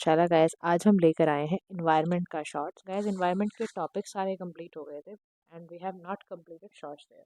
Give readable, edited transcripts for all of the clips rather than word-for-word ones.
चला गाइस, आज हम लेकर आए हैं इन्वायरमेंट का शॉर्ट्स। गाइस, इन्वायरमेंट के टॉपिक सारे कंप्लीट हो गए थे and we have not completed shorts there.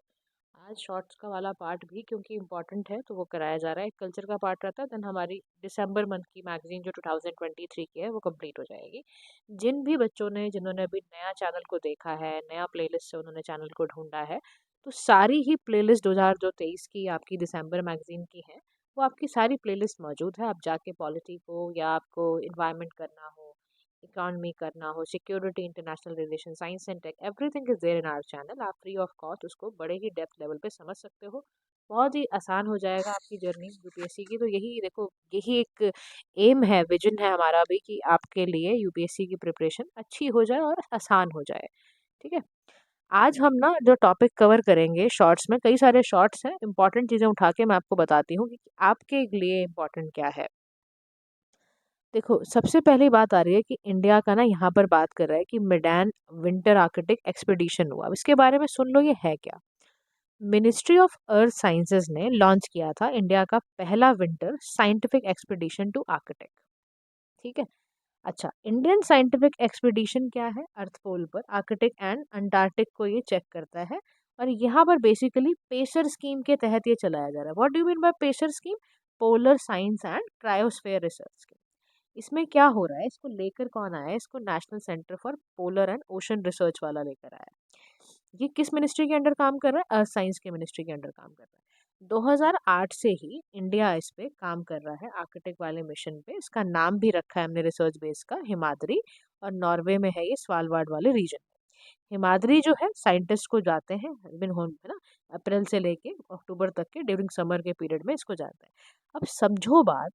आज शॉर्ट्स का वाला पार्ट भी क्योंकि इम्पोर्टेंट है तो वो कराया जा रहा है। एक कल्चर का पार्ट रहता है, देन हमारी दिसंबर मंथ की मैगजीन जो 2023 की है वो कंप्लीट हो जाएगी। जिन भी बच्चों ने जिन्होंने अभी नया चैनल को देखा है, नया प्लेलिस्ट से उन्होंने चैनल को ढूंढा है, तो सारी ही प्लेलिस्ट 2023 की आपकी दिसंबर मैगजीन की है। वो आपकी सारी प्लेलिस्ट मौजूद है। आप जाके पॉलिटी को या आपको इन्वायरमेंट करना हो, इकोनॉमी करना हो, security, international relation, science and tech, everything is there in our channel. आप फ्री ऑफ कॉस्ट उसको बड़े ही डेप्थ लेवल पे समझ सकते हो। बहुत ही आसान हो जाएगा आपकी जर्नी यूपीएससी की। तो यही देखो, यही एक एम है, विजन है हमारा भी कि आपके लिए यूपीएससी की प्रिपरेशन अच्छी हो जाए और आसान हो जाए। ठीक है, आज हम ना जो टॉपिक कवर करेंगे शॉर्ट्स में, कई सारे शॉर्ट्स हैं, इंपॉर्टेंट चीज़ें उठा के मैं आपको बताती हूँ कि आपके लिए इम्पोर्टेंट क्या है। देखो, सबसे पहली बात आ रही है कि इंडिया का ना यहाँ पर बात कर रहा है कि मिडैन विंटर आर्कटिक एक्सपीडिशन हुआ। अब इसके बारे में सुन लो, ये है क्या। मिनिस्ट्री ऑफ अर्थ साइंसेज ने लॉन्च किया था इंडिया का पहला winter scientific expedition to Arctic. ठीक है, अच्छा, इंडियन साइंटिफिक एक्सपीडिशन क्या है? अर्थ पोल पर आर्कटिक एंड अंटार्कटिक को ये चेक करता है। और यहाँ पर बेसिकली पेसर स्कीम के तहत ये चलाया जा रहा है। What do you mean by pacer scheme? Polar science and cryosphere research scheme. इसमें क्या हो रहा है, इसको लेकर कौन आया है? इसको national centre for polar and ocean research वाला लेकर आया है। ये किस मिनिस्ट्री के अंडर काम कर रहा है? अर्थ साइंस के मिनिस्ट्री के अंडर काम कर रहा है। 2008 से ही इंडिया इस पे काम कर रहा है, आर्कटिक वाले मिशन पे। इसका नाम भी रखा है हमने रिसर्च बेस का, हिमाद्री। और नॉर्वे में है ये, स्वालबार्ड वाले रीजन में। हिमाद्री जो है, साइंटिस्ट को जाते हैं विन होम है ना, अप्रैल से लेके अक्टूबर तक के ड्यूरिंग समर के पीरियड में इसको जाते हैं। अब समझो बात,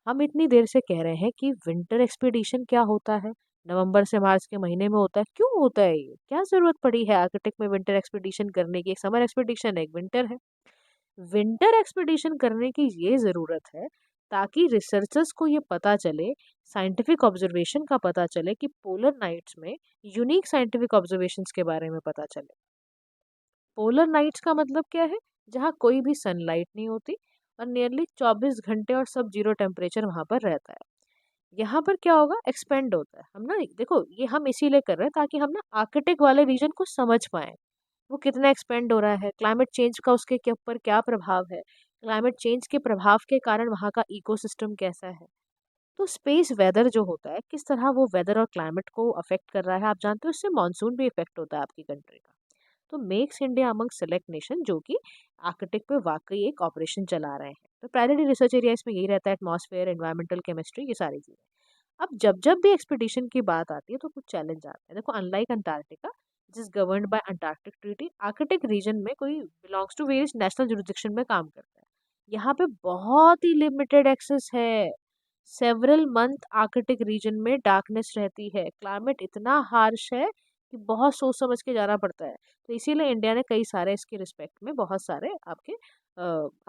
हम इतनी देर से कह रहे हैं कि विंटर एक्सपीडिशन क्या होता है, नवंबर से मार्च के महीने में होता है। क्यों होता है ये? क्या जरूरत पड़ी है आर्कटिक में विंटर एक्सपीडिशन करने की? एक समर एक्सपीडिशन है, एक विंटर है। विंटर एक्सपीडिशन करने की ये ज़रूरत है ताकि रिसर्चर्स को ये पता चले, साइंटिफिक ऑब्जर्वेशन का पता चले कि पोलर नाइट्स में यूनिक साइंटिफिक ऑब्जर्वेशंस के बारे में पता चले। पोलर नाइट्स का मतलब क्या है? जहाँ कोई भी सनलाइट नहीं होती और नियरली 24 घंटे और सब जीरो टेम्परेचर वहाँ पर रहता है। यहाँ पर क्या होगा, एक्सपेंड होता है। हम ना देखो, ये हम इसीलिए कर रहे हैं ताकि हम ना आर्कटिक वाले रीजन को समझ पाएं, वो कितना एक्सपेंड हो रहा है, क्लाइमेट चेंज का उसके के ऊपर क्या प्रभाव है, क्लाइमेट चेंज के प्रभाव के कारण वहाँ का इकोसिस्टम कैसा है। तो स्पेस वेदर जो होता है, किस तरह वो वेदर और क्लाइमेट को अफेक्ट कर रहा है, आप जानते हो इससे मानसून भी इफेक्ट होता है आपकी कंट्री का। तो makes India among select nation जो कि आर्कटिक पे वाकई एक ऑपरेशन चला रहे हैं। तो प्रायोरिटी रिसर्च एरिया इसमें यही रहता है, एटमॉस्फेयर, एनवायरमेंटल केमिस्ट्री, ये सारी चीज़ें। अब जब जब भी एक्सपीडिशन की बात आती है तो कुछ चैलेंज आते हैं। देखो, अनलाइक अंटार्कटिका जिस governed by Antarctic treaty, Arctic region में कोई belongs to various national jurisdiction में काम करता है। यहाँ पे बहुत ही लिमिटेड एक्सेस है। सेवरल मंथ आर्कटिक रीजन में डार्कनेस रहती है, क्लाइमेट इतना हार्श है कि बहुत सोच समझ के जाना पड़ता है। तो इसीलिए इंडिया ने कई सारे इसके रिस्पेक्ट में बहुत सारे आपके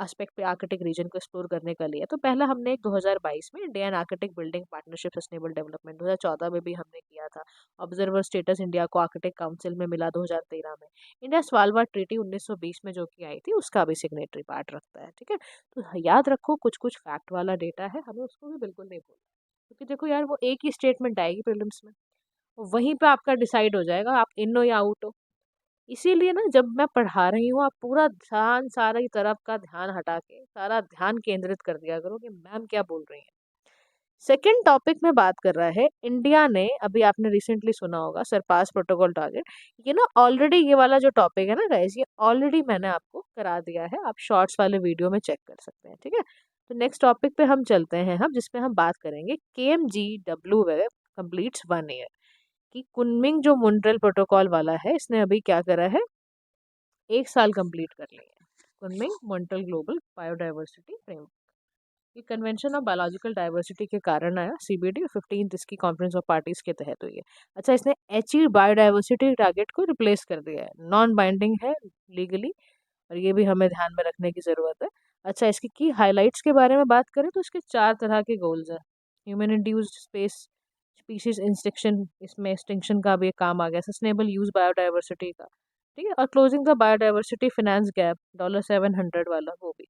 एस्पेक्ट पे आर्कटिक रीजन को एक्सप्लोर करने का लिया। तो पहला हमने एक 2022 में Indian Arctic building partnership sustainable development, 2014 में भी हमने किया था। ऑब्जर्वर स्टेटस इंडिया को आर्कटिक काउंसिल में मिला 2013 में। इंडिया स्वालबार्ड ट्रीटी 1920 में जो कि आई थी, उसका भी सिग्नेटरी पार्ट रखता है। ठीक है, तो याद रखो, कुछ कुछ फैक्ट वाला डेटा है, हमें उसको भी बिल्कुल नहीं भूलना। क्योंकि देखो यार, वो एक ही स्टेटमेंट आएगी प्रीलिम्स में, वहीं पे आपका डिसाइड हो जाएगा आप इन हो या आउट हो। इसीलिए ना, जब मैं पढ़ा रही हूँ, आप पूरा ध्यान, सारी तरफ का ध्यान हटा के सारा ध्यान केंद्रित कर दिया करो कि मैम क्या बोल रही हैं। सेकेंड टॉपिक में बात कर रहा है, इंडिया ने, अभी आपने रिसेंटली सुना होगा सरपास प्रोटोकॉल टारगेट। ये ना ऑलरेडी, ये वाला जो टॉपिक है ना गाइस, ये ऑलरेडी मैंने आपको करा दिया है, आप शॉर्ट्स वाले वीडियो में चेक कर सकते हैं। ठीक है, तो नेक्स्ट टॉपिक पे हम चलते हैं, हम जिसपे हम बात करेंगे KMGW वेब कंप्लीट्स 1 ईयर की। कुनमिंग जो मुंड्रल प्रोटोकॉल वाला है, इसने अभी क्या करा है, 1 साल कंप्लीट कर लिया है। Kunming Montreal global biodiversity framework, ये कन्वेंशन ऑफ बायोलॉजिकल डाइवर्सिटी के कारण आया, CBD 15th इसकी कॉन्फ्रेंस ऑफ पार्टीज के तहत हुई है। अच्छा, इसने अचीव बायोडाइवर्सिटी टारगेट को रिप्लेस कर दिया है, नॉन बाइंडिंग है लीगली, और ये भी हमें ध्यान में रखने की ज़रूरत है। अच्छा, इसकी की हाइलाइट्स के बारे में बात करें तो इसके 4 तरह के गोल्स हैं। ह्यूमन इंड्यूस्ड स्पेस स्पीशीज इंस्टिक्शन, इसमें एक्सटिंक्शन का भी एक काम आ गया, सस्टेनेबल यूज बायोडाइवर्सिटी का। ठीक है, और closing the biodiversity finance gap $700 वाला, वो भी।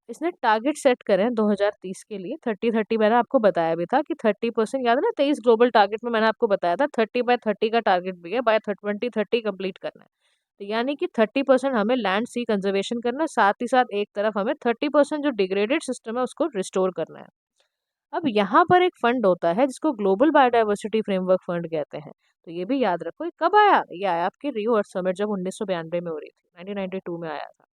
इसने टारगेट सेट करे हैं 2030 के लिए 30-30। मैंने आपको बताया भी था कि 30%, याद है ना 23 ग्लोबल टारगेट में मैंने आपको बताया था 30/30 का टारगेट भी है, बाय 2030 कंप्लीट करना है। तो यानी कि 30% हमें लैंड सी कंजर्वेशन करना है, साथ ही साथ एक तरफ हमें 30% जो डिग्रेडेड सिस्टम है उसको रिस्टोर करना है। अब यहाँ पर एक फंड होता है जिसको ग्लोबल बायोडाइवर्सिटी फ्रेमवर्क फंड कहते हैं। तो ये भी याद रखो, ये कब आया? ये आया आपके रियो अर्थ समिट जब 1992 में हो रही थी, 1992 में आया था।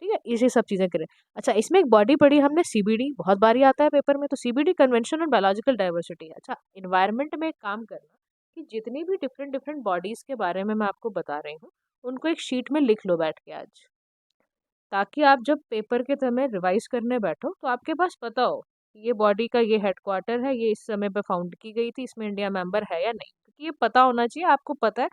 ठीक है, इसी सब चीजें करें। अच्छा, इसमें एक बॉडी पढ़ी हमने सीबीडी, बहुत बारी आता है पेपर में। तो CBD convention on biological diversity. अच्छा, इन्वायरमेंट में एक काम करना कि जितनी भी डिफरेंट डिफरेंट बॉडीज के बारे में मैं आपको बता रही हूँ उनको एक शीट में लिख लो बैठ के आज, ताकि आप जब पेपर के समय रिवाइज करने बैठो तो आपके पास पता हो कि ये बॉडी का ये हेडक्वार्टर है, ये इस समय पे फाउंड की गई थी, इसमें इंडिया मेंबर है या नहीं, क्योंकि ये पता होना चाहिए। आपको पता है,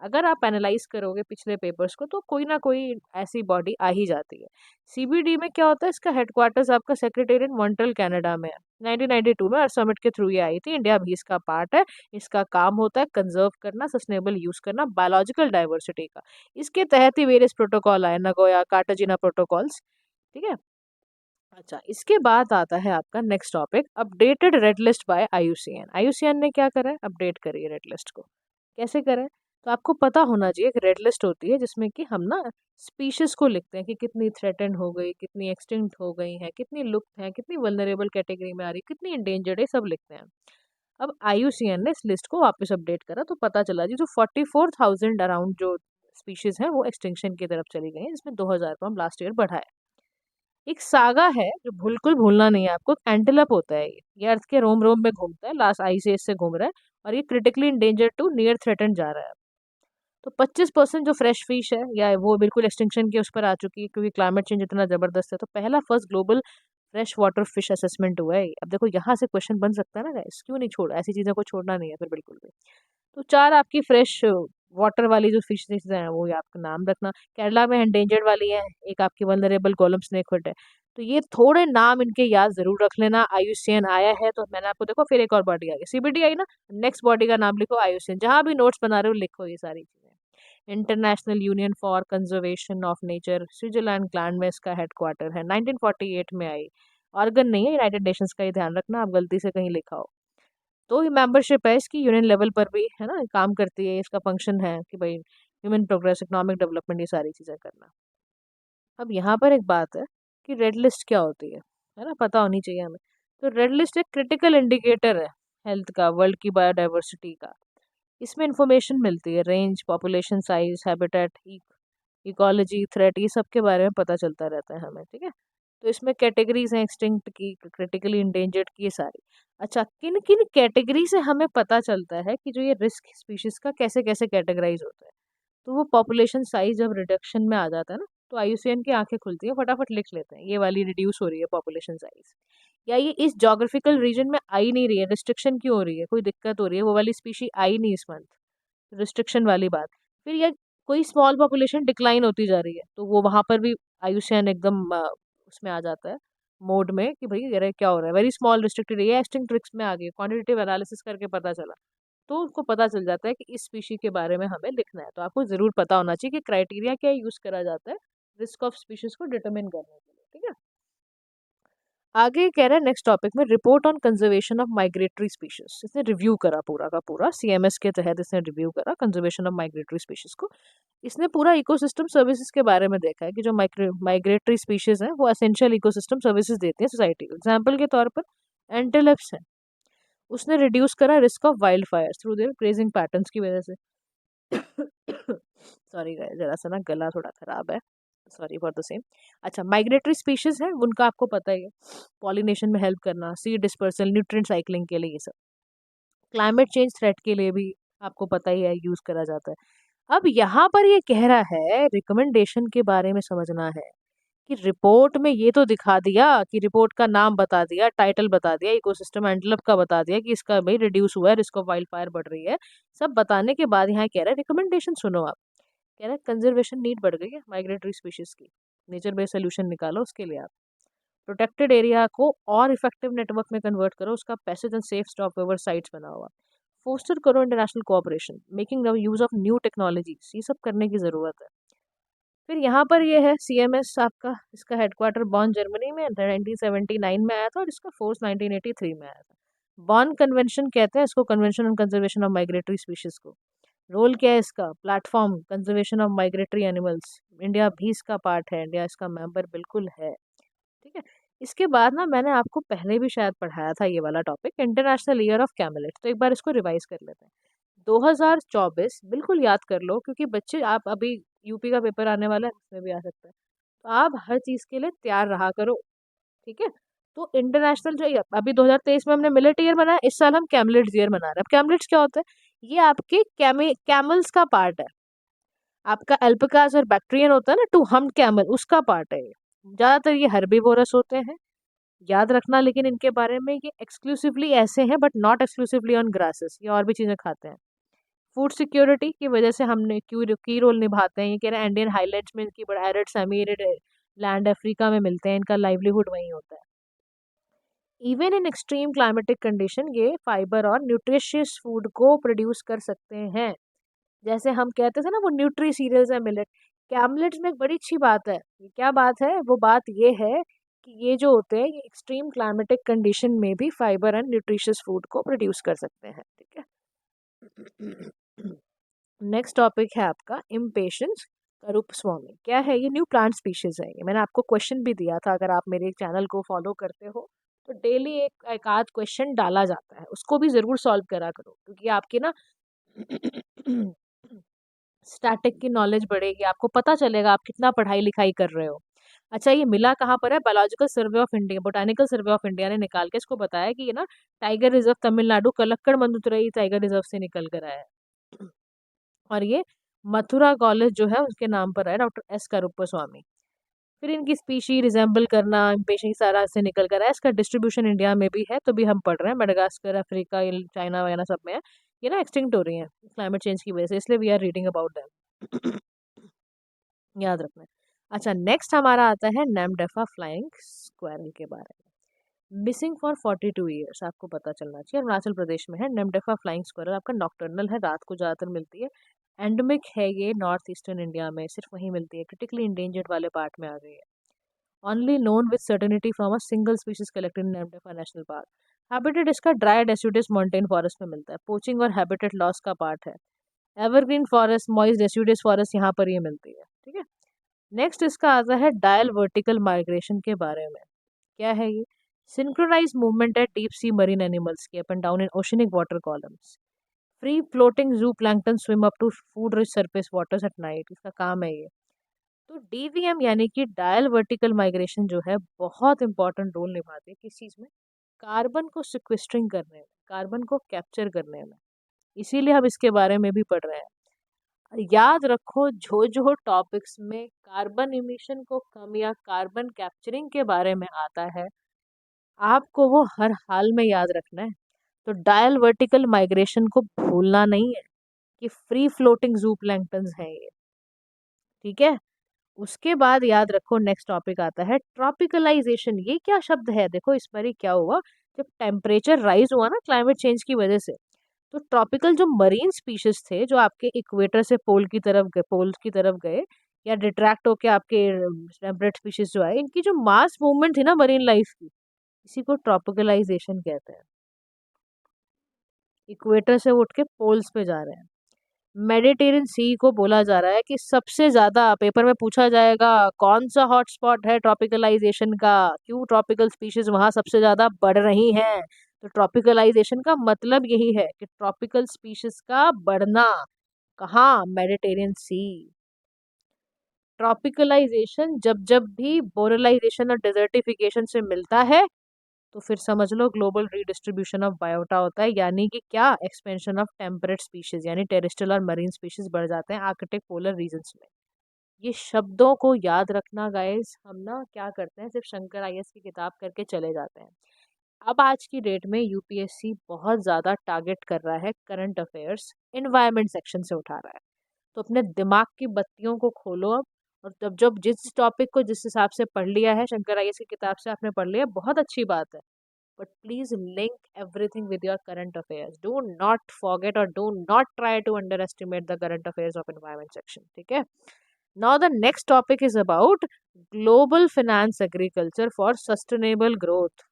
अगर आप एनालाइज करोगे पिछले पेपर्स को तो कोई ना कोई ऐसी बॉडी आ ही जाती है। सीबीडी में क्या होता है, इसका हेडक्वार्टर्स आपका सेक्रेटेरिएट मॉन्ट्रियल कनाडा में है। 1992 में अर्थ समिट के थ्रू ये आई थी, इंडिया भी इसका पार्ट है। इसका काम होता है कंजर्व करना, सस्टेनेबल यूज करना बायोलॉजिकल डाइवर्सिटी का। इसके तहत ही वेरियस प्रोटोकॉल आए, नगोया कार्टाजिना प्रोटोकॉल्स। ठीक है। अच्छा, इसके बाद आता है आपका next topic, updated red list by IUCN. IUCN ने क्या करा है, अपडेट करी है रेड लिस्ट को। कैसे करें? तो आपको पता होना चाहिए, एक रेड लिस्ट होती है जिसमें कि हम ना स्पीशीज को लिखते हैं कि कितनी थ्रेटेंड हो गई, कितनी एक्सटिंक्ट हो गई हैं, कितनी लुप्त हैं, कितनी वल्नरेबल कैटेगरी में आ रही, कितनी इंडेंजर्ड है, सब लिखते हैं। अब आईयूसीएन ने इस लिस्ट को वापस अपडेट करा तो पता चला जी जो 44,000 अराउंड जो स्पीशीज हैं वो एक्सटिंक्शन की तरफ चली गई हैं, जिसमें 2000 को हम लास्ट ईयर बढ़ाए। एक सागा है जो बिल्कुल भूलना नहीं है आपको, एंटेलप होता है ये अर्थ के रोम रोम में घूमता है, लास्ट आईसीएस से घूम रहा है, और ये critically endanger to near threaten जा रहा है। तो 25% जो फ्रेश फिश है या वो बिल्कुल एक्सटिंक्शन के उस पर आ चुकी है, क्योंकि क्लाइमेट चेंज इतना जबरदस्त है। तो पहला first global fresh water fish assessment हुआ है। अब देखो यहाँ से क्वेश्चन बन सकता है ना गाइस, क्यों नहीं छोड़ा, ऐसी चीज़ों को छोड़ना नहीं है फिर बिल्कुल भी। तो 4 आपकी फ्रेश वाटर वाली जो फिशेज हैं वो ये आपका नाम रखना। केरला में एंडेंजर्ड वाली है, एक आपकी वल्नरेबल गोलम स्नेकहेड है। तो ये थोड़े नाम इनके याद जरूर रख लेना। आईयूसीएन आया है तो मैंने आपको देखो फिर एक और बॉडी आ गई, सीबीडी आई ना, नेक्स्ट बॉडी का नाम लिखो आईयूसीएन। जहां भी नोट्स बना रहे हो लिखो ये सारी चीजें। International union for conservation of nature, Switzerland gland में इसका हेडक्वार्टर है, 1948 में आई। ऑर्गन नहीं है यूनाइटेड नेशंस का, ये ध्यान रखना, आप गलती से कहीं लिखा हो। तो ये मेंबरशिप है इसकी यूनियन लेवल पर भी, है ना, काम करती है। इसका फंक्शन है कि भाई ह्यूमन प्रोग्रेस, इकोनॉमिक डेवलपमेंट, ये सारी चीज़ें करना। अब यहाँ पर एक बात है कि रेड लिस्ट क्या होती है ना, पता होनी चाहिए हमें। तो रेड लिस्ट एक क्रिटिकल इंडिकेटर है हेल्थ का, वर्ल्ड की बायोडाइवर्सिटी का। इसमें इंफॉर्मेशन मिलती है, range, population size, habitat, ecology, threat, ये सब के बारे में पता चलता रहता है हमें। ठीक है। तो इसमें कैटेगरीज हैं एक्सटिंक्ट की, क्रिटिकली इंडेंजर्ड की, ये सारी। अच्छा, किन किन कैटेगरी से हमें पता चलता है कि जो ये रिस्क स्पीशीज का कैसे कैसे कैटेगराइज होता है? तो वो पॉपुलेशन साइज जब रिडक्शन में आ जाता है ना, तो आईयूसीएन की आंखें खुलती हैं, फटाफट लिख लेते हैं ये वाली रिड्यूस हो रही है पॉपुलेशन साइज, या ये इस जोग्राफिकल रीजन में आई नहीं रही है, रिस्ट्रिक्शन क्यों हो रही है, कोई दिक्कत हो रही है, वो वाली स्पीशी आई नहीं इस मंथ, रिस्ट्रिक्शन वाली बात। फिर ये कोई स्मॉल पॉपुलेशन डिक्लाइन होती जा रही है, तो वो वहां पर भी आयुष्मान एकदम उसमें आ जाता है मोड में कि भाई अरे क्या हो रहा है, very small restricted area, extinct risk में आ गई, क्वांटिटेटिव एनालिसिस करके पता चला। तो उसको पता चल जाता है कि इस स्पीशी के बारे में हमें लिखना है। तो आपको जरूर पता होना चाहिए कि क्राइटेरिया क्या यूज करा जाता है रिस्क ऑफ स्पीशीज को डिटरमिन करने के लिए। ठीक है। आगे कह रहा है नेक्स्ट टॉपिक में, report on conservation of migratory species. इसने रिव्यू करा पूरा का पूरा, सीएमएस के तहत इसने रिव्यू करा कंजर्वेशन ऑफ माइग्रेटरी स्पीशीज को। इसने पूरा इकोसिस्टम सर्विसेज के बारे में देखा है कि जो माइग्रेटरी स्पीशीज हैं वो एसेंशियल इकोसिस्टम सर्विसेज देती हैं सोसाइटी को। एग्जाम्पल के तौर पर एंटेलप्स है, उसने रिड्यूस करा risk of wild fire through their grazing patterns की वजह से। सॉरी गाइस, जरा सा ना गला थोड़ा खराब है, सॉरी फॉर द सेम। अच्छा, माइग्रेटरी स्पीशीज है उनका आपको पता ही है, पॉलिनेशन में हेल्प करना, सीड डिस्पर्सल, न्यूट्रिएंट साइक्लिंग के लिए, ये सब। क्लाइमेट चेंज थ्रेट के लिए भी आपको पता ही है यूज करा जाता है। अब यहाँ पर ये कह रहा है रिकमेंडेशन के बारे में समझना है कि रिपोर्ट में ये तो दिखा दिया कि रिपोर्ट का नाम बता दिया, टाइटल बता दिया, इकोसिस्टम एंडलप का बता दिया कि इसका भाई रिड्यूस हुआ है, रिस्क ऑफ वाइल्ड फायर बढ़ रही है, सब बताने के बाद यहाँ कह रहा है रिकमेंडेशन सुनो आप। कह रहा है कंजर्वेशन नीड बढ़ गई है माइग्रेटरी स्पीशीज की, नेचर बेस्ड सोल्यूशन निकालो उसके लिए आप। प्रोटेक्टेड एरिया को और इफेक्टिव नेटवर्क में कन्वर्ट करो, उसका passage and safe stop over sites बनाओ आप। फोस्टर करो international cooperation, making use of new technologies, ये सब करने की जरूरत है। फिर यहाँ पर ये है CMS आपका, इसका हेडक्वार्टर बॉन जर्मनी में 1979 में आया था और इसका फोर्स 1983 में आया था। बॉन कन्वेंशन कहते हैं इसको, convention on conservation of migratory species को। रोल क्या है इसका? Platform conservation of migratory animals. India भी इसका पार्ट है, इंडिया इसका मेंबर बिल्कुल है। ठीक है। इसके बाद ना मैंने आपको पहले भी शायद पढ़ाया था ये वाला टॉपिक, इंटरनेशनल ईयर ऑफ कैमलेट, तो एक बार इसको रिवाइज कर लेते हैं। 2024 बिल्कुल याद कर लो, क्योंकि बच्चे आप अभी यूपी का पेपर आने वाला है, उसमें भी आ सकता है, तो आप हर चीज के लिए तैयार रहा करो। ठीक है। तो इंटरनेशनल जो अभी 2023 में हमने मिलेट ईयर मनाया, इस साल हम कैमलेट्स ईयर मना रहे हैं। अब कैमलेट्स क्या होता है? ये आपके कैमल्स का पार्ट है। आपका एल्पकास और बैक्टीरियन होता है ना, टू हम्ड कैमल, उसका पार्ट है ये। ज्यादातर ये हर्बीवोरस होते हैं, याद रखना। लेकिन इनके बारे में, ये एक्सक्लूसिवली ऐसे हैं but not exclusively on grasses, ये और भी चीजें खाते हैं। फूड सिक्योरिटी की वजह से हमने क्यों की रोल निभाते हैं, ये कह रहे हैं इंडियन हाईलैंड्स में इनकी बड़ा arid semi arid land Africa में मिलते हैं, इनका लाइवलीहुड वहीं होता है। Even in extreme climatic condition ये फाइबर और न्यूट्रिशियस फूड को प्रोड्यूस कर सकते हैं। जैसे हम कहते थे ना वो न्यूट्री सीरियल्स है मिलेट, कैमलेट्स में एक बड़ी अच्छी बात है। ये क्या बात है? वो बात ये है कि ये जो होते हैं ये एक्सट्रीम क्लाइमेटिक कंडीशन में भी फाइबर एंड न्यूट्रिशियस फूड को प्रोड्यूस कर सकते हैं। ठीक है। नेक्स्ट टॉपिक है आपका इम्पेशंस करूप स्वामी। क्या है ये? न्यू प्लांट स्पीशीज है ये। मैंने आपको क्वेश्चन भी दिया था, अगर आप मेरे चैनल को फॉलो करते हो तो डेली एक आध क्वेश्चन डाला जाता है, उसको भी जरूर सॉल्व करा करो, क्योंकि आपकी ना स्टैटिक की नॉलेज बढ़ेगी, आपको पता चलेगा आप कितना पढ़ाई लिखाई कर रहे हो। अच्छा, ये मिला कहाँ पर है? Biological survey of India, botanical survey of India ने निकाल के इसको बताया कि ये ना tiger reserve Tamil Nadu Kalakkad Mundanthurai tiger reserve से निकल कर आया है। और ये मथुरा कॉलेज जो है उसके नाम पर है, डॉक्टर एस करुप्पा स्वामी। फिर इनकी स्पीशी रिजेंबल करना पेशी सारा से निकल कर आया। इसका डिस्ट्रीब्यूशन इंडिया में भी है, तो भी हम पढ़ रहे हैं, मेडागास्कर, अफ्रीका, चाइना वगैरह सब में है। ये ना एक्सटिंक्ट हो रही है क्लाइमेट चेंज की वजह से, इसलिए we are reading about them. याद रखना है। अच्छा, नेक्स्ट हमारा आता है नेमडेफा फ्लाइंग स्क्वायरल के बारे में। मिसिंग फॉर 42 ईयर्स, आपको पता चलना चाहिए। अरुणाचल प्रदेश में है नेमडेफा फ्लाइंग स्क्वायरल, आपका नॉक्टर्नल है, रात को ज़्यादातर मिलती है। एंडेमिक है ये नॉर्थ ईस्टर्न इंडिया में, सिर्फ वहीं मिलती है, क्रिटिकली इंडेंजर्ड वाले पार्ट में आ गई है। Only known with certainty from a single species collected in Namdapha national park. Habitat इसका ड्राई डेसिडुअस माउंटेन फॉरेस्ट में मिलता है, पोचिंग और हैबिटेट लॉस का पार्ट है। Evergreen forest, moist deciduous forest, यहाँ पर ये मिलती है। ठीक है। नेक्स्ट इसका आता है डायल वर्टिकल माइग्रेशन के बारे में। क्या है ये? सिंक्रोनाइज मूवमेंट है डीप सी मरीन एनिमल्स की up and down in oceanic water columns. Free floating zoo plankton swim up to food rich surface waters at night, इसका काम है ये। तो DVM यानी कि डायल वर्टिकल माइग्रेशन जो है बहुत इंपॉर्टेंट रोल निभाती है किस चीज में? कार्बन को सिक्वेस्ट्रिंग करने में, कार्बन को कैप्चर करने में। इसीलिए हम इसके बारे में भी पढ़ रहे हैं। याद रखो, जो जो टॉपिक्स में कार्बन इमिशन को कम या कार्बन कैप्चरिंग के बारे में आता है, आपको वो हर हाल में याद रखना है। तो डायल वर्टिकल माइग्रेशन को भूलना नहीं है कि फ्री फ्लोटिंग जू प्लैंक्टन्स है ये। ठीक है। उसके बाद याद रखो नेक्स्ट टॉपिक आता है ट्रॉपिकलाइजेशन। ये क्या शब्द है? देखो इस बार क्या हुआ, जब टेम्परेचर राइज हुआ ना क्लाइमेट चेंज की वजह से, तो ट्रॉपिकल जो मरीन स्पीशीज थे जो आपके इक्वेटर से पोल की तरफ गए, पोल की तरफ गए या डिट्रैक्ट होके आपके टेम्परेट स्पीशीज जो आए, इनकी जो मास मूवमेंट थी ना मरीन लाइफ की, इसी को ट्रॉपिकलाइजेशन कहते हैं। इक्वेटर से उठ के पोल्स पे जा रहे हैं। मेडिटेरियन सी को बोला जा रहा है कि सबसे ज्यादा, पेपर में पूछा जाएगा कौन सा हॉटस्पॉट है ट्रॉपिकलाइजेशन का, क्यों ट्रॉपिकल स्पीशीज वहां सबसे ज्यादा बढ़ रही हैं। तो ट्रॉपिकलाइजेशन का मतलब यही है कि ट्रॉपिकल स्पीशीज का बढ़ना कहाँ? मेडिटेरियन सी। ट्रॉपिकलाइजेशन जब जब भी बोरलाइजेशन और डेजर्टिफिकेशन से मिलता है, तो फिर समझ लो ग्लोबल रीडिस्ट्रीब्यूशन ऑफ बायोटा होता है, यानी कि क्या? एक्सपेंशन ऑफ टेम्परेट स्पीशीज, यानी टेरेस्ट्रियल और मरीन स्पीशीज बढ़ जाते हैं आर्कटिक पोलर रीजन्स में। ये शब्दों को याद रखना गाइस, हम ना क्या करते हैं, सिर्फ शंकर IAS की किताब करके चले जाते हैं। अब आज की डेट में UPSC बहुत ज़्यादा टारगेट कर रहा है करंट अफेयर्स, इन्वायरमेंट सेक्शन से उठा रहा है। तो अपने दिमाग की बत्तियों को खोलो अब, और जब जब जिस टॉपिक को जिस हिसाब से पढ़ लिया है, शंकर IAS की किताब से आपने पढ़ लिया, बहुत अच्छी बात है, but please link everything with your current affairs. Do not forget or do not try to underestimate the current affairs of environment section. ठीक है। Now the next topic is about global finance agriculture for sustainable growth.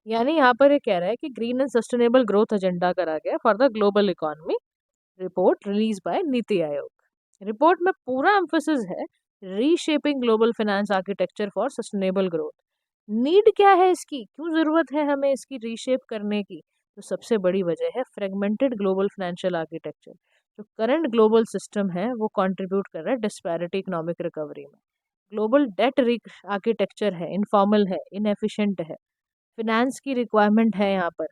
यानी यहाँ पर ये कह रहा है कि green and sustainable growth agenda करा गया for the global economy, report release by NITI Aayog. Report में पूरा एम्फोसिस है reshaping global finance architecture for sustainable growth. Need क्या है इसकी, क्यों जरूरत है हमें इसकी रीशेप करने की? तो सबसे बड़ी वजह है फ्रेगमेंटेड ग्लोबल फाइनेंशियल आर्किटेक्चर। जो करंट ग्लोबल सिस्टम है वो कंट्रीब्यूट कर रहा है डिस्पैरिटी इकोनॉमिक रिकवरी में। ग्लोबल डेट आर्किटेक्चर है, इनफॉर्मल है, इनएफिशिएंट है, फिनेंस की रिक्वायरमेंट है यहाँ पर,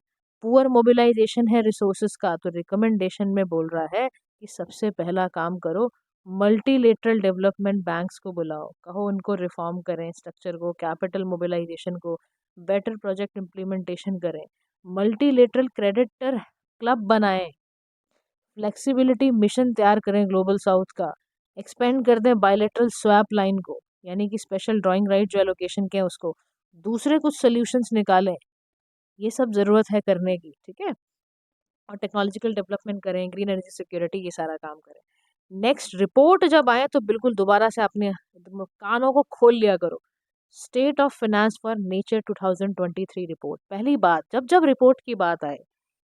पुअर मोबिलाइजेशन है रिसोर्सेज का। तो रिकमेंडेशन में बोल रहा है कि सबसे पहला काम करो, मल्टीलेटरल डेवलपमेंट बैंक्स को बुलाओ, कहो उनको रिफॉर्म करें स्ट्रक्चर को, कैपिटल मोबिलाइजेशन को, बेटर प्रोजेक्ट इम्प्लीमेंटेशन करें, मल्टीलेटरल क्रेडिटर क्लब बनाएं, फ्लेक्सिबिलिटी मिशन तैयार करें ग्लोबल साउथ का, एक्सपेंड कर दें बायलेटरल स्वैप लाइन को, यानी कि स्पेशल ड्राइंग राइट जो एलोकेशन के हैं उसको, दूसरे कुछ सोल्यूशंस निकालें। ये सब ज़रूरत है करने की, ठीक है। और टेक्नोलॉजिकल डेवलपमेंट करें, ग्रीन एनर्जी सिक्योरिटी, ये सारा काम करें। नेक्स्ट रिपोर्ट जब आए तो बिल्कुल दोबारा से अपने कानों को खोल लिया करो। State of finance for nature 2023 report. पहली बात, जब जब रिपोर्ट की बात आए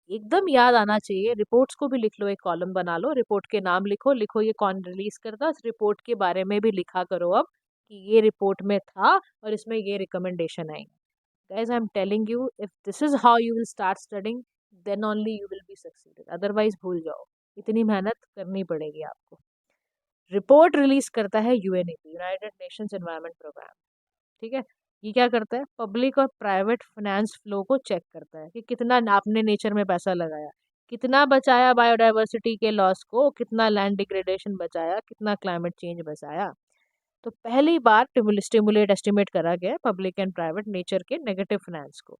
एकदम याद आना चाहिए, रिपोर्ट्स को भी लिख लो, एक कॉलम बना लो, रिपोर्ट के नाम लिखो, लिखो ये कौन रिलीज करता, उस रिपोर्ट के बारे में भी लिखा करो अब कि ये रिपोर्ट में था और इसमें ये recommendation I. Guys, I'm telling you, if this is how you will start studying, then only you will be succeeded. Otherwise, भूल जाओ, इतनी मेहनत करनी पड़ेगी आपको। रिपोर्ट रिलीज करता है UNEP, United Nations Environment Programme, ठीक है। ये क्या करता है, पब्लिक और प्राइवेट फाइनेंस फ्लो को चेक करता है कि कितना आपने नेचर में पैसा लगाया, कितना बचाया बायोडाइवर्सिटी के लॉस को, कितना लैंड डिग्रेडेशन बचाया, कितना क्लाइमेट चेंज बचाया। तो पहली बार स्टिमुलेट एस्टिमेट करा गया पब्लिक एंड प्राइवेट नेचर के नेगेटिव फाइनेंस को।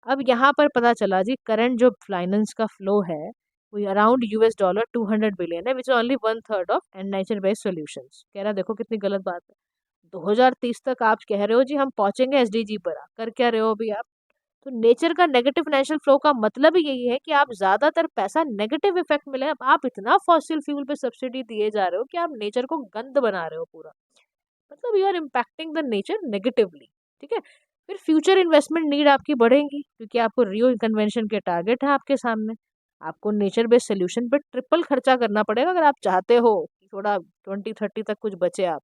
अब यहाँ पर पता चला जी करंट जो फाइनेंस का फ्लो है वो अराउंड $200 बिलियन है, which is only 1/3 of and nature based solutions. कह रहा देखो कितनी गलत बात है। 2030 तक आप कह रहे हो जी हम पहुंचेंगे एसडीजी पर, कर क्या रहे हो अभी आप? तो नेचर का नेगेटिव फाइनेंशियल फ्लो का मतलब ही यही है कि आप ज्यादातर पैसा नेगेटिव इफेक्ट मिले। अब आप इतना फॉसिल फ्यूल पे सब्सिडी दिए जा रहे हो कि आप नेचर को गंद बना रहे हो पूरा, मतलब you are impacting the nature negatively, ठीक है। फिर फ्यूचर इन्वेस्टमेंट नीड आपकी बढ़ेगी क्योंकि आपको रियो कन्वेंशन के टारगेट है आपके सामने। आपको नेचर बेस्ड सोल्यूशन पे ट्रिपल खर्चा करना पड़ेगा अगर आप चाहते हो कि थोड़ा 2030 तक कुछ बचे आप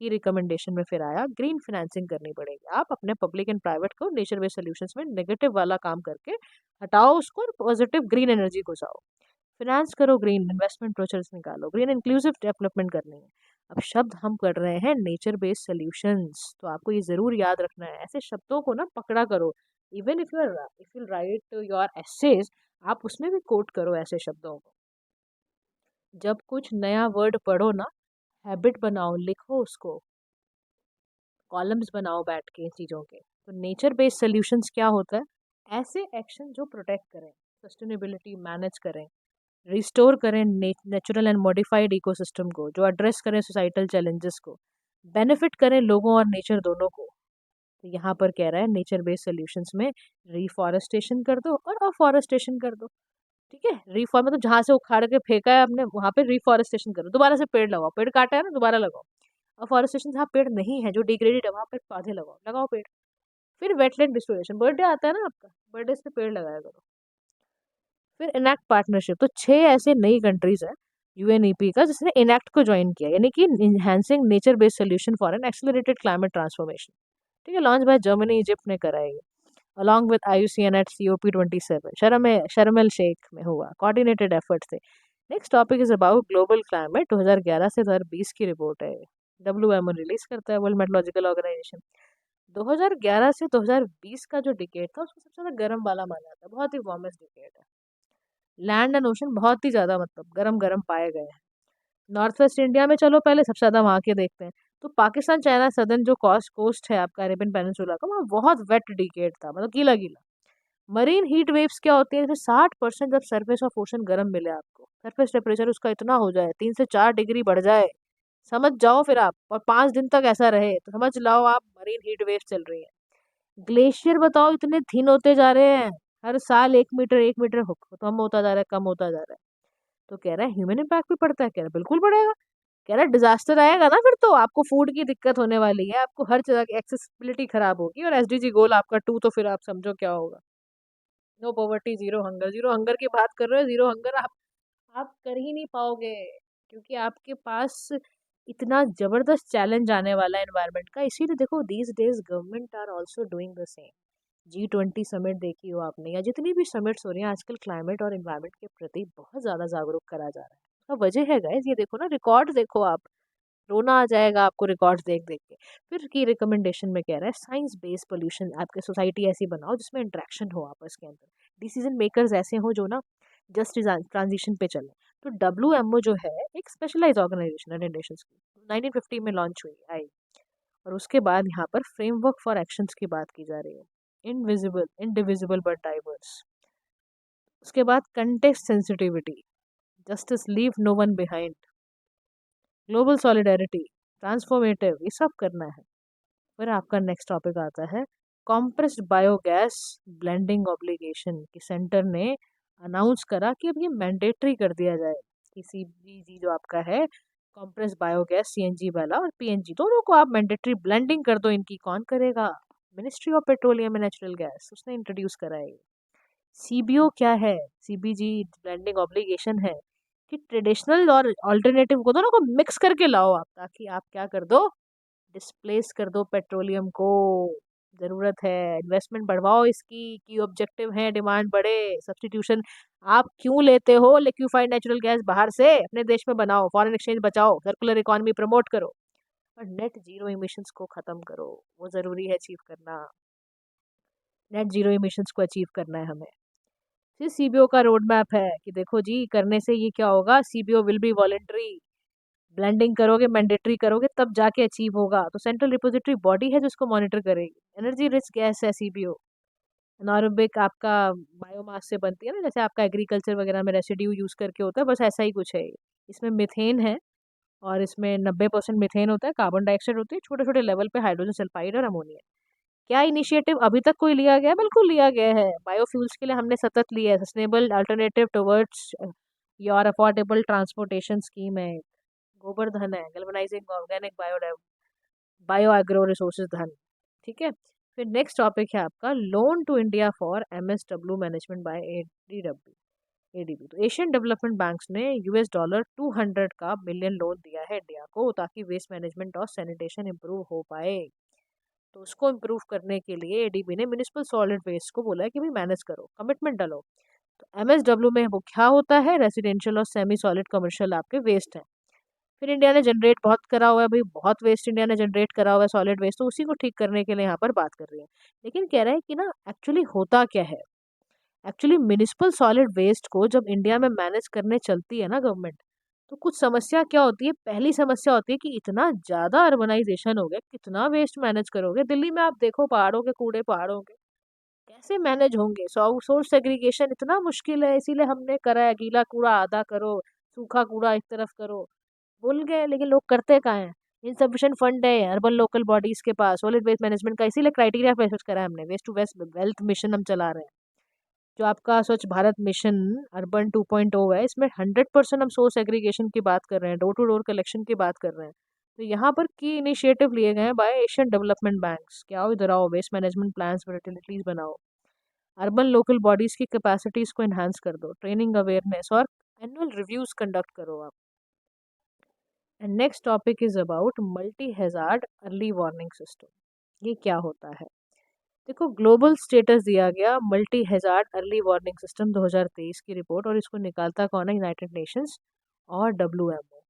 की। रिकमेंडेशन में फिर आया ग्रीन फाइनेंसिंग करनी पड़ेगी। आप अपने पब्लिक एंड प्राइवेट को नेचर बेस्ड सोल्यूशंस में नेगेटिव वाला काम करके हटाओ उसको और पॉजिटिव ग्रीन एनर्जी घुसाओ। फिनेंस करो, ग्रीन इन्वेस्टमेंट प्रोसेस निकालो, ग्रीन इंक्लूसिव डेवलपमेंट करनी है। अब शब्द हम कर रहे हैं नेचर बेस्ड सोल्यूशंस, तो आपको ये जरूर याद रखना है, ऐसे शब्दों को ना पकड़ा करो। Even if you write your essays, आप उसमें भी कोट करो ऐसे शब्दों को। जब कुछ नया वर्ड पढ़ो ना, हैबिट बनाओ, लिखो उसको, कॉलम्स बनाओ बैठ के चीज़ों के। तो नेचर बेस्ड सोल्यूशंस क्या होता है, ऐसे एक्शन जो प्रोटेक्ट करें, सस्टेनेबिलिटी मैनेज करें, रिस्टोर करें नेचुरल एंड मॉडिफाइड इकोसिस्टम को, जो एड्रेस करें सोसाइटल चैलेंजेस को, बेनिफिट करें लोगों और नेचर दोनों को। तो यहाँ पर कह रहा है नेचर बेस्ड सोल्यूशंस में रिफॉरेस्टेशन कर दो और अफॉरेस्टेशन कर दो, ठीक है। रिफॉर मतलब जहाँ से उखाड़ के फेंका है आपने वहाँ पे रिफॉरेस्टेशन करो, दोबारा से पेड़ लगाओ, पेड़ काटा है ना दोबारा लगाओ। अफॉरेस्टेशन जहाँ पेड़ नहीं है, जो डिग्रेडेड है, वहाँ पे पौधे लगाओ, लगाओ पेड़। फिर वेटलैंड रिस्टोरेशन, बर्थडे आता है ना आपका, बर्थडे से पेड़ लगाया करो। फिर इनैक्ट पार्टनरशिप, तो 6 ऐसे नई कंट्रीज है यूएनईपी का जिसने इनैक्ट को ज्वाइन किया, यानी कि enhancing nature based solution for an accelerated climate transformation, ठीक है। लॉन्च बाय जर्मनी, इजिप्ट ने कराई along with IUCN eight COP27 शर्म एल शेख में हुआ, कोऑर्डिनेटेड एफर्ट थे। Next topic is about global climate. 2011 से 2020 की रिपोर्ट है, WMO रिलीज करता है, वर्ल्ड मेट्रोलॉजिकल ऑर्गेनाइजेशन। 2011 से 2020 का जो डिकेड था उसको सबसे ज़्यादा गर्म वाला माना जाता है, बहुत ही वार्मेस्ट डिकेड है। लैंड एंड ओशन बहुत ही ज़्यादा मतलब गरम गरम पाए गए हैं। नॉर्थ वेस्ट इंडिया में चलो पहले सबसे ज़्यादा वहाँ के देखते हैं, तो पाकिस्तान चाइना सदर्न जो कोस्ट है आपका अरेबियन पेनिनसुला का, वहाँ बहुत वेट डिकेड था, मतलब गीला गीला। मरीन हीट वेव्स क्या होती है, 60% जब सरफेस ऑफ ओशन गर्म मिले आपको, सरफेस टेम्परेचर उसका इतना हो जाए 3 से 4 डिग्री बढ़ जाए, समझ जाओ फिर आप, और 5 दिन तक ऐसा रहे तो समझ लाओ आप मरीन हीट वेव चल रही है। ग्लेशियर बताओ इतने थिन होते जा रहे हैं, हर साल 1 मीटर 1 मीटर कम होता जा रहा है, कम होता जा रहा है। तो कह रहा है ह्यूमन इम्पैक्ट भी पड़ता है, कह रहा है बिल्कुल पड़ेगा। कह रहा डिजास्टर आएगा ना फिर तो आपको फूड की दिक्कत होने वाली है, आपको हर जगह की एक्सेसिबिलिटी खराब होगी, और एसडीजी गोल आपका 2, तो फिर आप समझो क्या होगा। No poverty zero hunger, zero hunger की बात कर रहे हो, जीरो हंगर आप कर ही नहीं पाओगे, क्योंकि आपके पास इतना जबरदस्त चैलेंज आने वाला है एनवायरनमेंट का। इसीलिए देखो these days government are also doing the same. G20 summit देखी हो आपने, या जितनी भी समिट्स हो रही हैं आजकल, क्लाइमेट और एनवायरनमेंट के प्रति बहुत ज़्यादा जागरूक करा जा रहा है। उसका वजह है गाइस, ये देखो ना, रिकॉर्ड देखो आप, रोना आ जाएगा आपको रिकॉर्ड्स देख देख के। फिर की रिकमेंडेशन में कह रहा है साइंस बेस्ड पोल्यूशन, आपके सोसाइटी ऐसी बनाओ जिसमें इंटरेक्शन हो आपस के अंदर, डिसीजन मेकर्स ऐसे हो जो ना जस्ट ट्रांजिशन पे चले। तो WMO जो है एक स्पेशलाइज ऑर्गेनाइजेशन है नेशंस की, 1950 में लॉन्च हुई आई, और उसके बाद यहाँ पर फ्रेमवर्क फॉर एक्शंस की बात की जा रही है, इनविजिबल इंडिविजिबल बट डाइवर्स। उसके बाद context sensitivity, justice leave no one behind, global solidarity, transformative, ये सब करना है। फिर आपका नेक्स्ट टॉपिक आता है कॉम्प्रेस्ड बायोगैस ब्लेंडिंग ऑब्लिगेशन, कि सेंटर ने अनाउंस करा कि अब ये मैंडेटरी कर दिया जाए कि CBG जो आपका है, कॉम्प्रेस्ड बायोगैस, CNG वाला और PNG दोनों को आप मैंडेटरी ब्लेंडिंग कर दो। इनकी कौन करेगा? Ministry of petroleum and natural gas, उसने इंट्रोड्यूस करा है। CBO क्या है? CBG ब्लेंडिंग ऑब्लिगेशन है कि ट्रेडिशनल और अल्टरनेटिव को दोनों को मिक्स करके लाओ आप, ताकि आप क्या कर दो, डिस्प्लेस कर दो पेट्रोलियम को। ज़रूरत है इन्वेस्टमेंट बढ़वाओ इसकी, की ऑब्जेक्टिव है डिमांड बढ़े, सब्स्टिट्यूशन। आप क्यों लेते हो लिक्विफाइड नेचुरल गैस बाहर से? अपने देश में बनाओ, फॉरेन एक्सचेंज बचाओ, सर्कुलर इकोनॉमी प्रमोट करो, और नेट जीरो इमिशंस को ख़त्म करो। वो ज़रूरी है अचीव करना, नेट जीरो इमिशंस को अचीव करना है हमें। फिर CBO का रोड मैप है कि देखो जी, करने से ये क्या होगा, CBO will be voluntary, blending करोगे, मैंडेटरी करोगे, तब जाके अचीव होगा। तो सेंट्रल रिपोजिटरी बॉडी है जो इसको मॉनिटर करेगी। एनर्जी रिच गैस है CBO, एनारोबिक आपका बायोमास से बनती है ना, जैसे आपका एग्रीकल्चर वगैरह में रेसिड्यू यूज करके होता है, बस ऐसा ही कुछ है ये। इसमें मिथेन है, और इसमें 90% मिथेन होता है, कार्बन डाइऑक्साइड होती है, छोटे छोटे लेवल पे हाइड्रोजन सल्फाइड और अमोनिया। क्या इनिशिएटिव अभी तक कोई लिया गया है? बिल्कुल लिया गया है, बायोफ्यूल्स के लिए हमने सतत लिया है, sustainable alternative towards your affordable transportation scheme है, गोबर धन है, galvanizing organic bio agro resources Dhan. ठीक है। फिर नेक्स्ट टॉपिक है आपका loan to India for MSW management by ADB। तो एशियन डेवलपमेंट बैंक्स ने $200 का मिलियन लोन दिया है इंडिया को, ताकि वेस्ट मैनेजमेंट और सैनिटेशन इंप्रूव हो पाए। तो उसको इम्प्रूव करने के लिए ADB ने म्यूनिसिपल सॉलिड वेस्ट को बोला है कि भाई मैनेज करो, कमिटमेंट डालो। तो MSW में वो क्या होता है, रेजिडेंशियल और सेमी सॉलिड कमर्शियल आपके वेस्ट हैं। फिर इंडिया ने जनरेट बहुत करा हुआ है भाई, बहुत वेस्ट इंडिया ने जनरेट करा हुआ है सॉलिड वेस्ट, तो उसी को ठीक करने के लिए यहाँ पर बात कर रही है। लेकिन कह रहा है कि ना एक्चुअली होता क्या है, एक्चुअली म्यूनिसिपल सॉलिड वेस्ट को जब इंडिया में मैनेज करने चलती है ना गवर्नमेंट, तो कुछ समस्या क्या होती है। पहली समस्या होती है कि इतना ज़्यादा अर्बनाइजेशन हो गया, कितना वेस्ट मैनेज करोगे। दिल्ली में आप देखो, पहाड़ों के कूड़े पहाड़ों के कैसे मैनेज होंगे। सोर्स सेग्रीगेशन इतना मुश्किल है, इसीलिए हमने करा है, गीला कूड़ा आधा करो, सूखा कूड़ा एक तरफ करो। भूल गए, लेकिन लोग करते कहाँ हैं। इनसफिशिएंट फंड है अर्बन लोकल बॉडीज के पास सॉलिड वेस्ट मैनेजमेंट का, इसीलिए क्राइटेरिया पेश करा है हमने, waste to waste wealth mission हम चला रहे हैं। जो आपका स्वच्छ भारत मिशन अर्बन 2.0 है, इसमें 100% हम सोर्स एग्रीगेशन की बात कर रहे हैं, डोर टू डोर कलेक्शन की बात कर रहे हैं। तो यहाँ पर की इनिशिएटिव लिए गए हैं बाय एशियन डेवलपमेंट बैंक्स। क्या हो, इधर आओ, वेस्ट मैनेजमेंट प्लान्स फैसिलिटीज बनाओ, अर्बन लोकल बॉडीज की कैपेसिटीज को एनहांस कर दो, ट्रेनिंग अवेयरनेस और एनुअल रिव्यूज कंडक्ट करो आप। And next topic is about multi hazard early warning system. ये क्या होता है? देखो, ग्लोबल स्टेटस दिया गया multi hazard early warning system 2023 की रिपोर्ट, और इसको निकालता कौन है? यूनाइटेड नेशंस और WMO।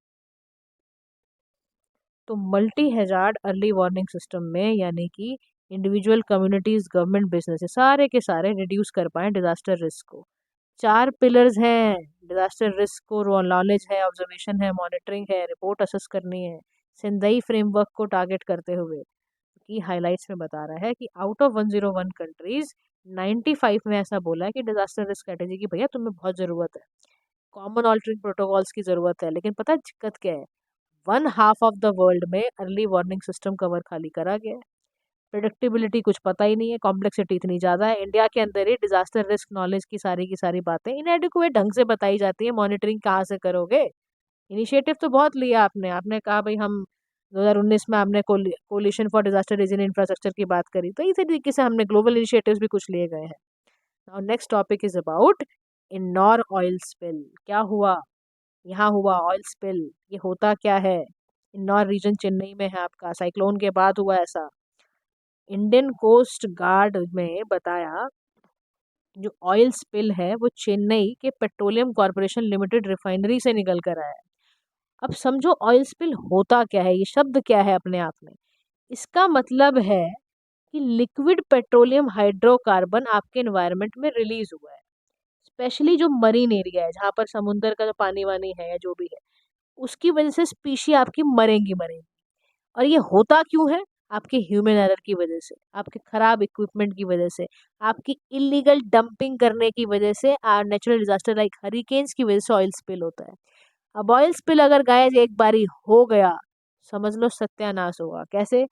तो multi hazard early warning system में यानी कि इंडिविजुअल, कम्युनिटीज, गवर्नमेंट, बिजनेस, सारे के सारे रिड्यूस कर पाए डिजास्टर रिस्क को। 4 पिलर्स हैं डिजास्टर रिस्क को, नॉलेज है, ऑब्जर्वेशन है, मॉनिटरिंग है, रिपोर्ट असेस करनी है, सिंदई फ्रेमवर्क को टारगेट करते हुए। की हाइलाइट्स में बता रहा है कि आउट ऑफ 101 कंट्रीज 95 में ऐसा बोला है कि डिजास्टर रिस्क स्ट्रेटेजी की भैया तुम्हें बहुत ज़रूरत है, कॉमन ऑल्टरिंग प्रोटोकॉल्स की ज़रूरत है। लेकिन पता है दिक्कत क्या है? 1/2 ऑफ द वर्ल्ड में अर्ली वार्निंग सिस्टम कवर खाली करा गया है। प्रिडिक्टेबिलिटी कुछ पता ही नहीं है, कॉम्प्लेक्सिटी इतनी ज़्यादा है, इंडिया के अंदर ही डिजास्टर रिस्क नॉलेज की सारी बातें इनएडिक्वेट ढंग से बताई जाती है। मॉनिटरिंग कहाँ से करोगे? इनिशिएटिव तो बहुत लिया आपने। आपने कहा भाई हम 2019 में आपने coalition for disaster resilient infrastructure की बात करी, तो इसी तरीके से हमने ग्लोबल इनिशिएटिव्स भी कुछ लिए गए हैं। Now next topic is about Ennore oil spill. क्या हुआ यहाँ? हुआ ऑयल स्पिल। ये होता क्या है? इन्नौर रीजन चेन्नई में है आपका, साइक्लोन के बाद हुआ ऐसा। इंडियन कोस्ट गार्ड में बताया जो ऑयल स्पिल है वो चेन्नई के पेट्रोलियम कॉर्पोरेशन लिमिटेड रिफाइनरी से निकल कर आया है। अब समझो ऑयल स्पिल होता क्या है, ये शब्द क्या है अपने आप में। इसका मतलब है कि लिक्विड पेट्रोलियम हाइड्रोकार्बन आपके एनवायरनमेंट में रिलीज हुआ है, स्पेशली जो मरीन एरिया है जहाँ पर समुद्र का जो पानी वानी है या जो भी है, उसकी वजह से स्पीशी आपकी मरेंगी मरेंगी। और ये होता क्यों है? आपके ह्यूमन एरर की वजह से, आपके खराब इक्विपमेंट की वजह से, आपकी इलीगल डंपिंग करने की वजह से, नेचुरल डिजास्टर लाइक हरिकेन्स की वजह से ऑयल स्पिल होता है। अब ऑयल स्पिल अगर गाइस एक बारी हो गया, समझ लो सत्यानाश होगा। कैसे?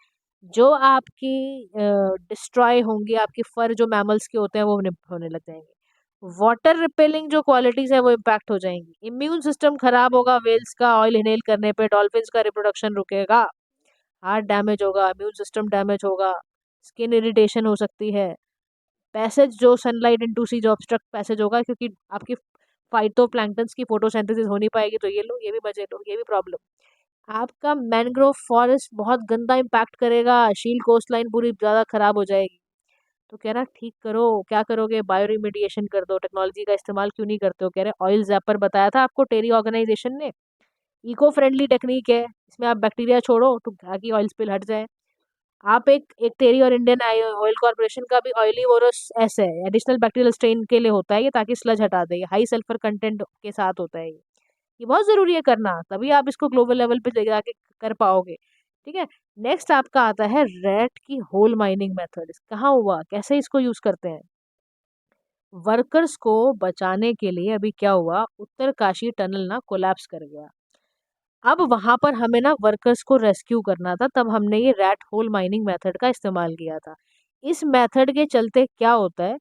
जो आपकी डिस्ट्रॉय होंगी, आपकी फर जो मैमल्स के होते हैं वो होने लग जाएंगे। वाटर रिपेलिंग जो क्वालिटीज है वो इम्पैक्ट हो जाएंगी। इम्यून सिस्टम खराब होगा वेल्स का ऑयल इनहेल करने पे, डॉल्फिन्स का रिप्रोडक्शन रुकेगा, हार्ट डैमेज होगा, इम्यून सिस्टम डैमेज होगा, स्किन इरिटेशन हो सकती है, पैसेज जो सनलाइट इनटू सी जो ऑब्स्ट्रक्ट पैसेज होगा क्योंकि आपकी फाइटोप्लैंक्टन्स की फोटोसिंथेसिस हो नहीं पाएगी, तो ये लो, ये भी मजे लो, ये भी प्रॉब्लम। आपका मैंग्रोव फॉरेस्ट बहुत गंदा इम्पैक्ट करेगा, शील कोस्ट लाइन पूरी ज़्यादा खराब हो जाएगी। तो कह रहा ठीक करो, क्या करोगे? बायो रिमीडिएशन कर दो, टेक्नोलॉजी का इस्तेमाल क्यों नहीं करते हो? कह रहे ऑयल जैपर बताया था आपको टेरी ऑर्गेनाइजेशन ने, इको फ्रेंडली टेक्निक है, इसमें आप बैक्टीरिया छोड़ो तो ताकि ऑयल स्पिल हट जाए। आप एक एक टेरी और इंडियन ऑयल कॉर्पोरेशन का भी ऑयली वोरस एस है, एडिशनल बैक्टीरियल स्ट्रेन के लिए होता है ये, ताकि स्लज हटा दे, हाई सल्फर कंटेंट के साथ होता है ये बहुत जरूरी है करना, तभी आप इसको ग्लोबल लेवल पे ले जाके कर पाओगे। ठीक है। नेक्स्ट आपका आता है रेट की होल माइनिंग मेथड। कहाँ हुआ, कैसे इसको यूज करते हैं? वर्कर्स को बचाने के लिए अभी क्या हुआ, उत्तरकाशी टनल ना कोलैप्स कर गया। अब वहां पर हमें ना वर्कर्स को रेस्क्यू करना था, तब हमने ये रैट होल माइनिंग मेथड का इस्तेमाल किया था। इस मेथड के चलते क्या होता है,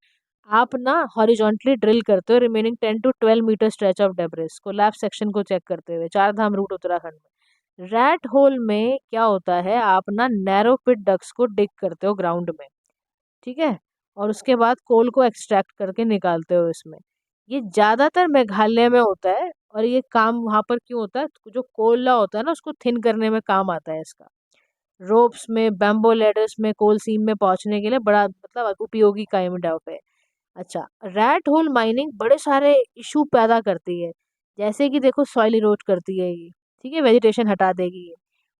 आप ना हॉरिजॉन्टली ड्रिल करते हो remaining 10 to 12 metre stretch of debris collapse section को चेक करते हुए, चार धाम रूट उत्तराखंड में। रैट होल में क्या होता है, आप ना नैरो पिट डक्स को डिग करते हो ग्राउंड में, ठीक है, और उसके बाद कोल को एक्सट्रैक्ट करके निकालते हो इसमें। ये ज्यादातर मेघालय में होता है, और ये काम वहां पर क्यों होता है, जो कोयला होता है ना उसको थिन करने में काम आता है इसका। रोप्स में, बैम्बो लेडर्स में, कोल सीम में पहुंचने के लिए बड़ा मतलब उपयोगी काइंड ऑफ है। अच्छा, रैट होल माइनिंग बड़े सारे इशू पैदा करती है, जैसे कि देखो सॉइल इरोड करती है ये, ठीक है, वेजिटेशन हटा देगी ये,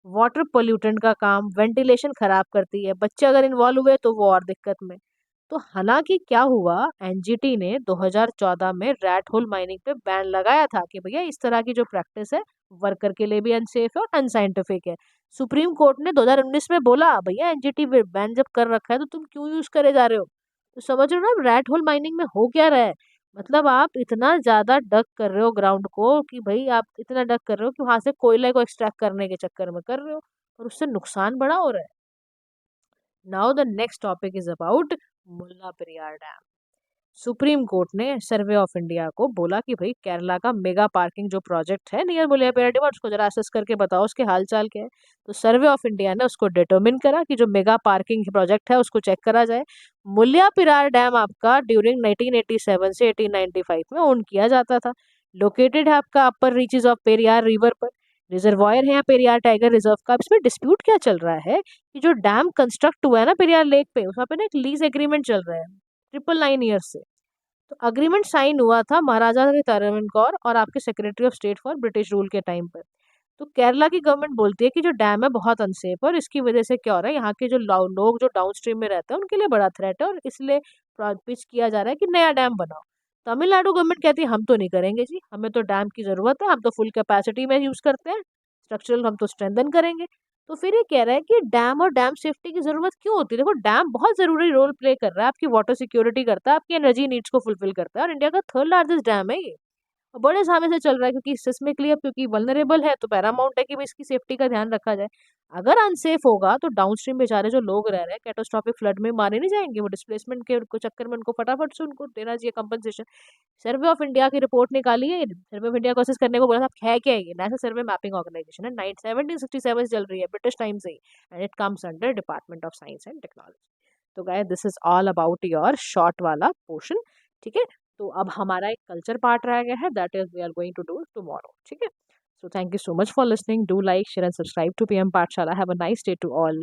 वाटर पोल्यूटेंट का काम, वेंटिलेशन खराब करती है, बच्चे अगर इन्वॉल्व हुए तो वो और दिक्कत में। तो हालांकि क्या हुआ, एनजीटी ने 2014 में रैट होल माइनिंग पे बैन लगाया था कि भैया इस तरह की जो प्रैक्टिस है वर्कर के लिए भी अनसेफ है और अनसाइंटिफिक है। सुप्रीम कोर्ट ने 2019 में बोला भैया एनजीटी बैन जब कर रखा है तो तुम क्यों यूज करे जा रहे हो? तो समझ रहे हो ना रैट होल माइनिंग में हो क्या रहा है। मतलब आप इतना ज्यादा डग कर रहे हो ग्राउंड को कि भाई आप इतना डग कर रहे हो कि वहां से कोयले को एक्सट्रैक्ट करने के चक्कर में कर रहे हो, और उससे नुकसान बड़ा हो रहा है। Now the next topic is about Mullaperiyar dam. Supreme court ने सर्वे ऑफ इंडिया को बोला कि भाई केरला का मेगा पार्किंग जो प्रोजेक्ट है नियर मुल्ला पेरियार डैम, उसको जरा असेस करके बताओ उसके हाल चाल क्या है। तो सर्वे ऑफ इंडिया ने उसको डिटरमिन करा कि जो मेगा पार्किंग प्रोजेक्ट है उसको चेक करा जाए। मुल्ला पेरियार डैम आपका ड्यूरिंग 1987 से 1895 में ओन किया जाता था। लोकेटेड है आपका अपर रीचेज ऑफ पेरियार रिवर पर, रिजर्वायर है यहाँ पेरियार टाइगर रिजर्व का। अब इसमें डिस्प्यूट क्या चल रहा है कि जो डैम कंस्ट्रक्ट हुआ है ना पेरियार लेक पे, उसमें पे ना एक लीज एग्रीमेंट चल रहा है 999 ईयर्स से। तो अग्रीमेंट साइन हुआ था महाराजा तरवन कौर और आपके secretary of state for British rule के टाइम पर। तो केरला की गवर्नमेंट बोलती है कि जो डैम है बहुत अनसेफ है, और इसकी वजह से क्या हो रहा है, यहाँ के जो लोग जो डाउन स्ट्रीम में रहते हैं उनके लिए बड़ा थ्रेट है, और इसलिए पिच किया जा रहा है कि नया डैम बनाओ। तमिलनाडु गवर्नमेंट कहती है हम तो नहीं करेंगे जी, हमें तो डैम की जरूरत है, हम तो फुल कैपेसिटी में यूज करते हैं, स्ट्रक्चरल हम तो स्ट्रेंथन करेंगे। तो फिर ये कह रहा है कि डैम और डैम सेफ्टी की जरूरत क्यों होती है? देखो डैम बहुत जरूरी रोल प्ले कर रहा है, आपकी वाटर सिक्योरिटी करता है, आपकी एनर्जी नीड्स को फुलफिल करता है, और इंडिया का थर्ड लार्जेस्ट डैम है ये। और बड़े समय से चल रहा है, क्योंकि सिस्मिकली अब क्योंकि वल्नरेबल है तो पैरामाउंट है कि भाई इसकी सेफ्टी का ध्यान रखा जाए। अगर अनसेफ होगा तो डाउनस्ट्रीम बेचारे जो लोग रह रहे हैं कैटास्ट्रॉफिक फ्लड में मारे नहीं जाएंगे, वो डिस्प्लेसमेंट के चक्कर में उनको फटाफट से उनको देना चाहिए कंपनसेशन। सर्वे ऑफ इंडिया की रिपोर्ट निकाली है, सर्वे ऑफ इंडिया को असेस करने को बोला था, है क्या ये? नेशनल सर्वे मैपिंग ऑर्गेनाइजेशन है, 1767 से चल रही है, ब्रिटिश टाइम से ही, and it comes under department of science and technology. तो guys this is all about your short वाला पोर्शन, ठीक है। तो अब हमारा एक कल्चर पार्ट रह गया है, that is we are going to do tomorrow, ठीक है। So thank you so much for listening. Do like, share and subscribe to PM Pathshala. Have a nice day to all.